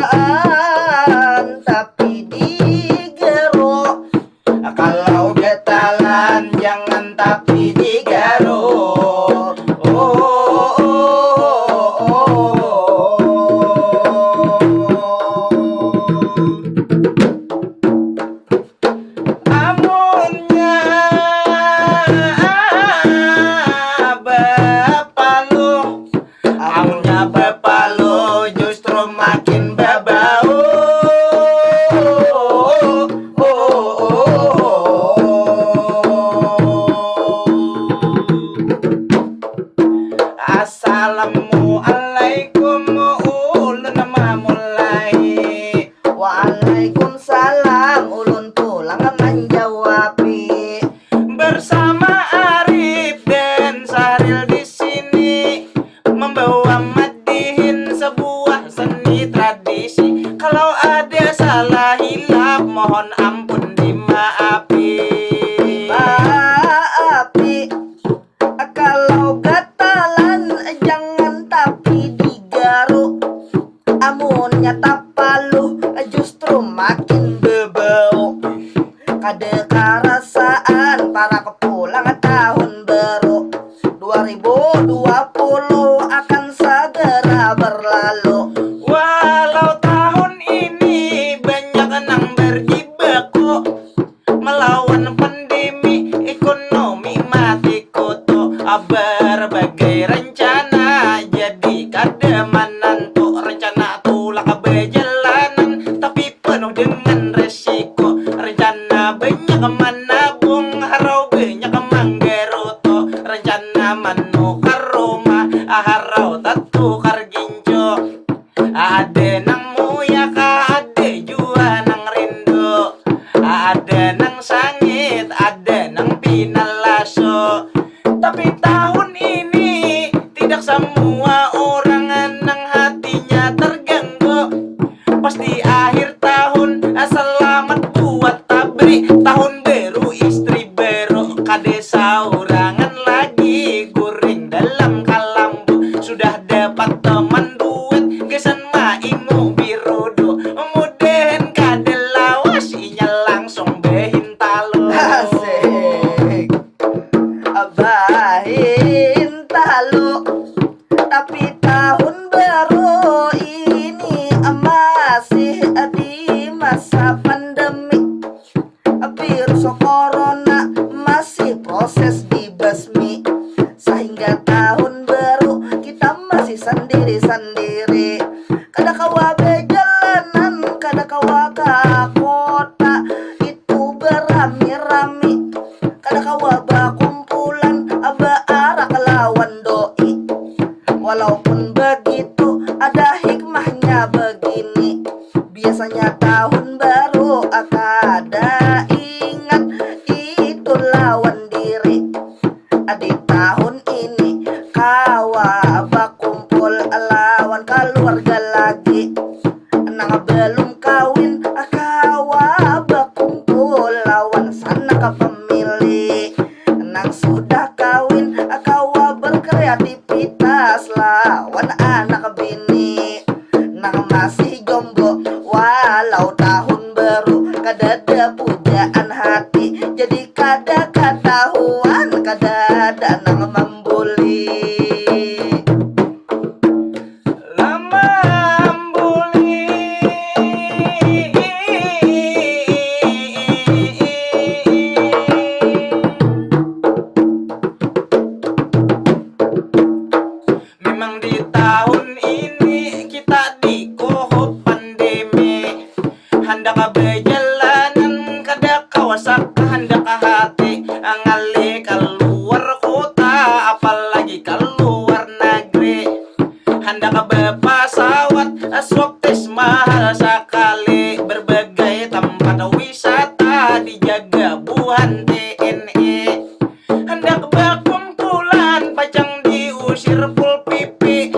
tangan tapi digeruk. Kalau getalan jangan tapi digaruk. Amunnya bepalu, amunnya bepalu justru makin berbau. Assalamualaikum ulun mulai. Waalaikumsalam ulun pulang menjawabi. Bersama Arif dan Sahril di sini membawa madihin sebuah seni tradisi. Kalau ada salah hilaf mohon ampun dimaafi. Maafi. Kalau gatalan jangan tapi digaruk. Amunnya tapaluh justru makin bebau. Kada karasaan para kepulang tahun baru 2020 akan segera berlalu. Walau tahun ini banyak nang berjibaku melawan pandemi, ekonomi mati kutu. Berbagai rencana jadi kada menentu. Rencana tulak berjalanan tapi penuh dengan resiko. Rencana banyak menabung harau banyak manggeruto. Rencana menukar rumah harau tatukar ginjo. Ada nang muyak ada jua nang rindu. Ada nang sangit ada nang pinalaso. Tapi tahun ini tidak semua orang nang hatinya terganggu. Pasti akhir tahun selamat buat tabri. Tahun baru istri baru kade saurangan lagi guring dalam kalambu. Sudah dapat teman duit gesan maingu birudu. Mudahan kade lawas inya langsung behin talo. Asik abahin talo. Tapi tahun baru ini masih di masa pandemi. Virus corona masih proses dibasmi. Sehingga tahun baru kita masih sendiri-sendiri. Kada kawa berjalanan, kada kawa ke kota itu berami-rami. Kada kawa berkumpulan arak lawan doi. Walaupun begitu ada hikmahnya begini. Biasanya tahun baru kada ingat itu lawan diri. Di tahun ini kawa bakumpul lawan keluarga lagi. Nang belum kawin kawa bakumpul lawan sanak pemilih. Nang sudah kawin kawa berkreativitas lawan anak bini. Nang masih jomblo walau tahun baru kada ada pujaan hati. Jadi kada ketahuan kada ada nang membuli. Memang di tahun ini kita dikohop pandemi. Hendak berjalanan kada kawasak hendak hati. Ngali keluar kota apalagi keluar negeri. Hendak berpasawat swab tes mahal sekali. Berbagai tempat wisata dijaga buhan TNI. Hendak berkumpulan pacang diusir pul pipi.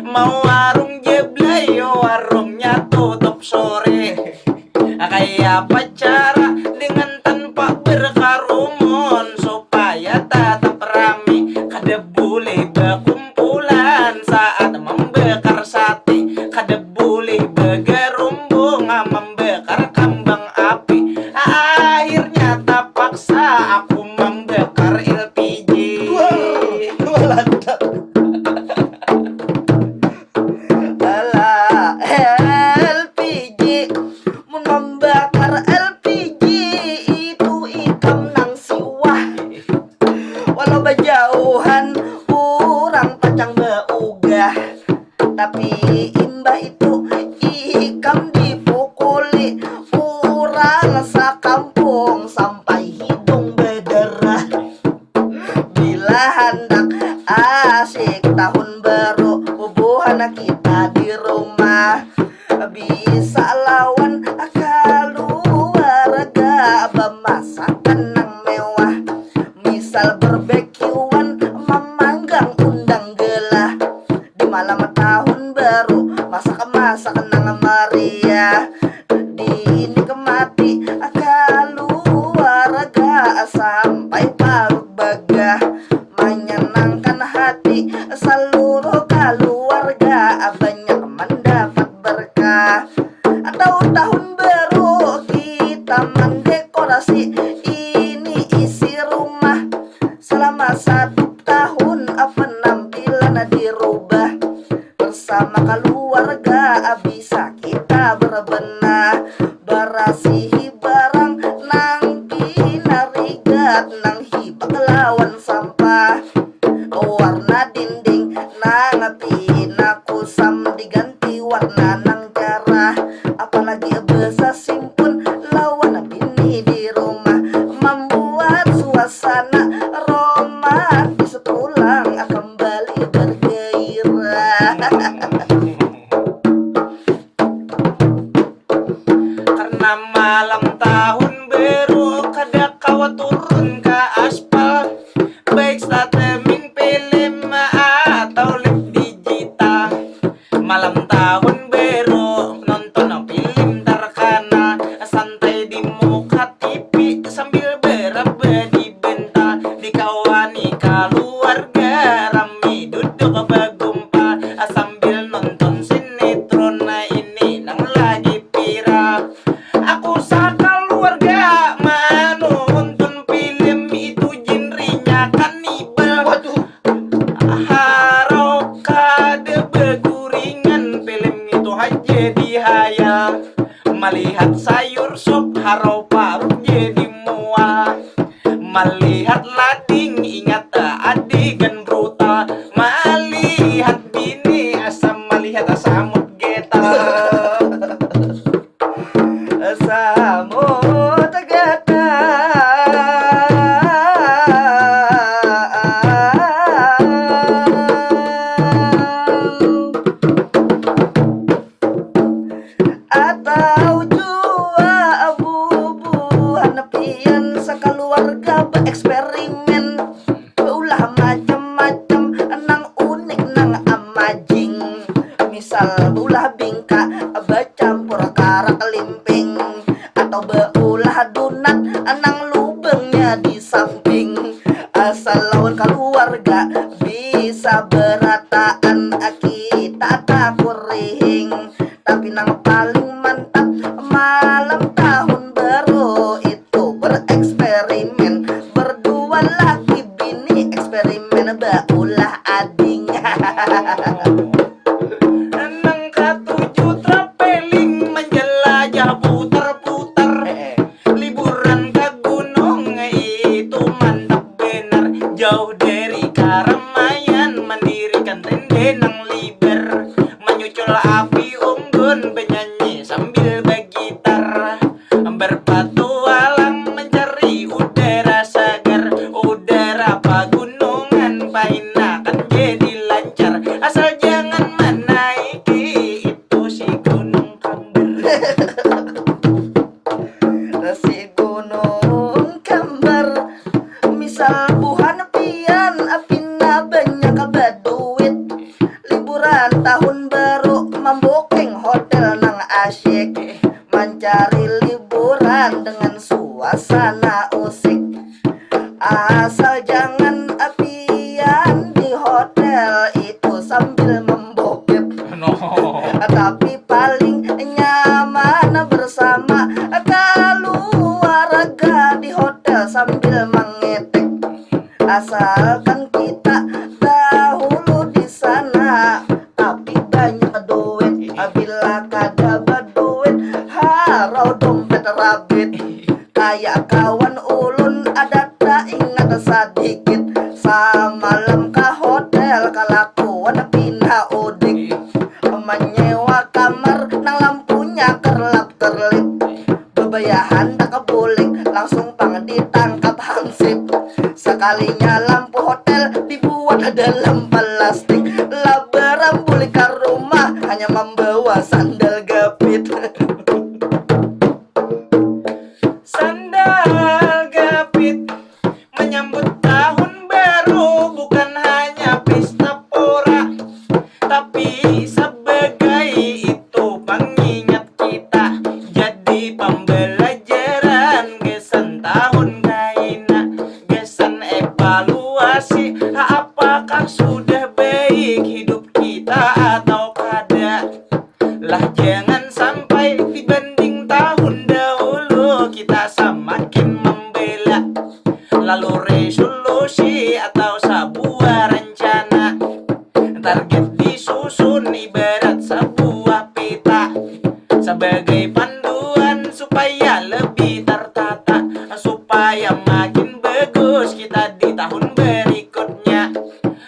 Mau warung jeblay warungnya tutup sore. Kayak apa cara dengan tanpa berkerumun supaya tetap rame. Kada boleh berkumpulan saat membakar Tapi imbah itu ikam dipukuli orang sakampung sampai hidung berderah. Bila hendak asik tahun baru, bubuhan kita di rumah, bisa lawan keluarga bemasakan yang mewah. Misal barbekyuan memanggang undang gelah. Di malam tahun baru masak-masak nang meriah, dinikmati keluarga sampai parut bagah, menyenangkan hati seluruh keluarga, banyak mendapat berkah. Atau tahun baru kita mendekorasi ini isi rumah, selama 1 tahun penampilan dirubah. Bersama keluarga bisa kita berbenah, berasihi barang nang pinarigat, nang hibak lawan sampah. Warna dinding nang pina kusam diganti warna nang jarah. Apalagi besa simpun lawan bini di rumah, membuat suasana romantis pulang kembali bergairah. Karena malam tahun baru kada kawa turun ke aspal, baik streaming film atau live digital. Malam tahun baru nonton film terkenal, santai di muka TV sambil berabadi bentar, dikawani keluarga rame duduk bergumpal sambil nonton sinetron ini nang lagi viral. Aku keluarga menonton film itu genrenya kanibal. Waduh, Harau kada beguringan, film itu aja dihayal. Melihat sayur sop harau parut jadi mual. Melihat lading ingat adegan brutal. Melihat bini asam melihat samut getal. samut gata atau jua bubuhan pian sekeluarga bereksperimen, ulah macam-macam nang unik nang amazing. Misal ulah bingka bercampur karak limping, atau beulah donat nang lubangnya di samping. Asal lawan keluarga bisa berataan, kita tak kuring. Tapi nang paling mantap malam tahun baru itu bereksperimen, berdua laki bini eksperimen beulah ading. Nang ketujuh traveling menjelajah putar-putar, liburan ke gunung itu mantap benar. Jauh dari keramaian mendirikan tenda nang liber, menyucul api unggun bernyanyi sambil bergitar, berpetualang mencari udara segar, udara pegunungan painakan jadi lancar, asal jangan menaiki itu si gunung Kamber. Si gunung Kambar, misal buhan pian apina banyak baduit, liburan tahun baru membooking hotel nang asyik, mencari liburan dengan suasana usik. Asal jangan apian di hotel itu sambil membokep, No. tapi paling nyaman bersama keluarga di hotel sambil mengetek. Asalkan kita dahulu di sana, tapi banyak duit. Bila kada berduit, harau dompet rabit. Kayak kawan ulun ada tak ingat sedikit, samalam ke hotel kalakuan pindah udik. Sekalinya lampu hotel dibuat dalam plastik. Lah berambul ke rumah hanya membawa sandal gapit. Sandal gapit menyambut tahun baru bukan hanya pesta pora, tapi sebagai itu pengingat kita, jadi pembelajaran gesan tahun gaina, gesan evaluasi apakah sudah baik hidup kita atau kada. Lah jangan sampai dibanding tahun dahulu kita semakin membela, lalu resolusi atau sebuah rencana, target disusun ibarat sebuah peta sebagai panduan supaya lebih tertata, supaya makin bagus kita di tahun berikutnya,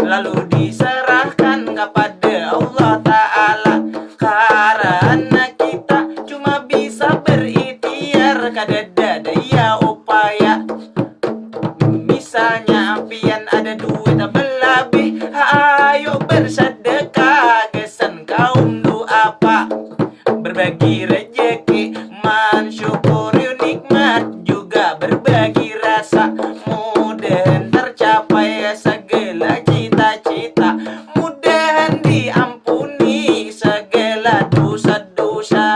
lalu diserahkan kepada Allah Ta'ala. Karena kita cuma bisa berikhtiar kadada daya upaya. Misalnya pian ada duit berlebih, ayo bersedekah, gesan kaum doa apa, berbagi rejeki, mensyukuri nikmat, juga berbagi rasa, mudah tercapai segala cita-cita, mudahan diampuni segala dosa-dosa.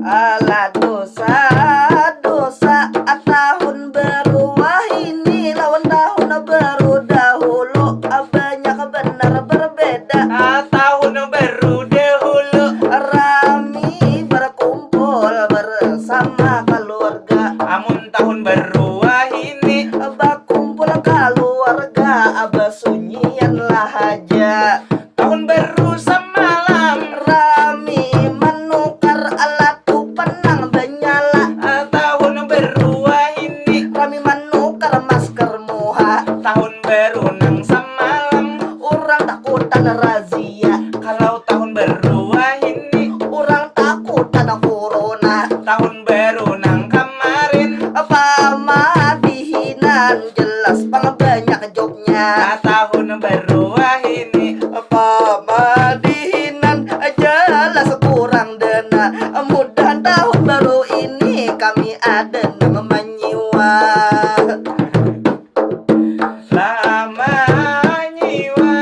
Alah dosa-dosa tahun baru wah ini lawan tahun baru dahulu banyak benar berbeda. Tahun baru dahulu Rami berkumpul bersama keluarga. amun tahun baru wah ini Berkumpul keluarga sunyian lah aja. tahun baru semalam. Rami menukar alat penang benyala. Tahun baru wah ini Rami menukar masker muha. tahun baru nang semalam. Orang takutan razia. Kalau tahun baru wah ini Orang takutan corona. tahun baru nang kemarin. Pamadihinan jelas pang banyak joknya. Tahun baru wah ini Pamadihinan jelas kurang dana. Mudah tahun baru ini kami ada nama menyiwa. lama nyiwa.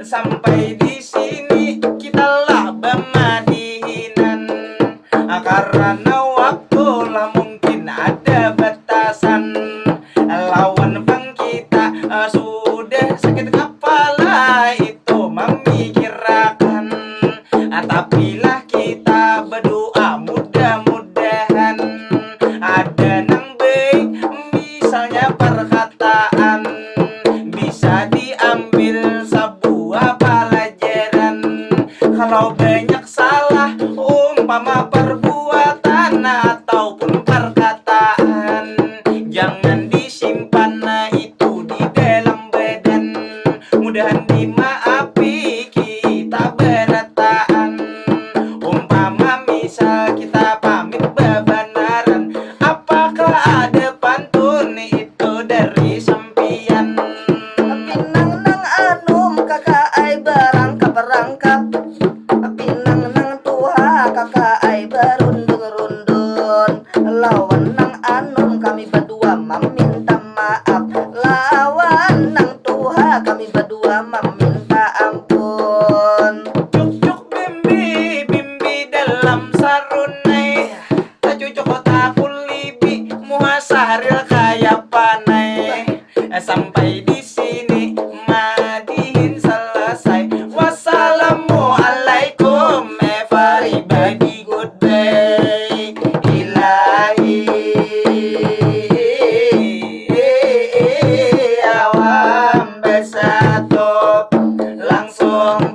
Sampai di sini kita lah bermadihinan, karena waktu lah mungkin ada batasan, lawan bang kita sudah sakit kepala itu memikirkan, tapi lah kita berdoa mudah-mudahan ada nang baik, misalnya perkataan bisa diambil sebuah pelajaran. Kalau banyak salah umpama perbuatan ataupun perkataan, jangan disimpan itu di dalam badan, mudahan dimaafi kita berataan. Umpama misal kita pamit bebenaran, apakah ada pantun itu dari sempian? Pinang nang anum kakak ai berangkap. Pinang nang tuha kakak ai berundung-rundun. Lawan nang anum kami berdua meminta maaf. Lawan nang tuha kami berdua meminta ampun. Cuk-cuk bimbi, bimbi dalam sarunai, tak cucuk tak kulibi, muhasaril kaya panai. Sampai di sini madihin selesai. Wassalamualaikum everybody, goodbye. Ilahi awam besatop langsung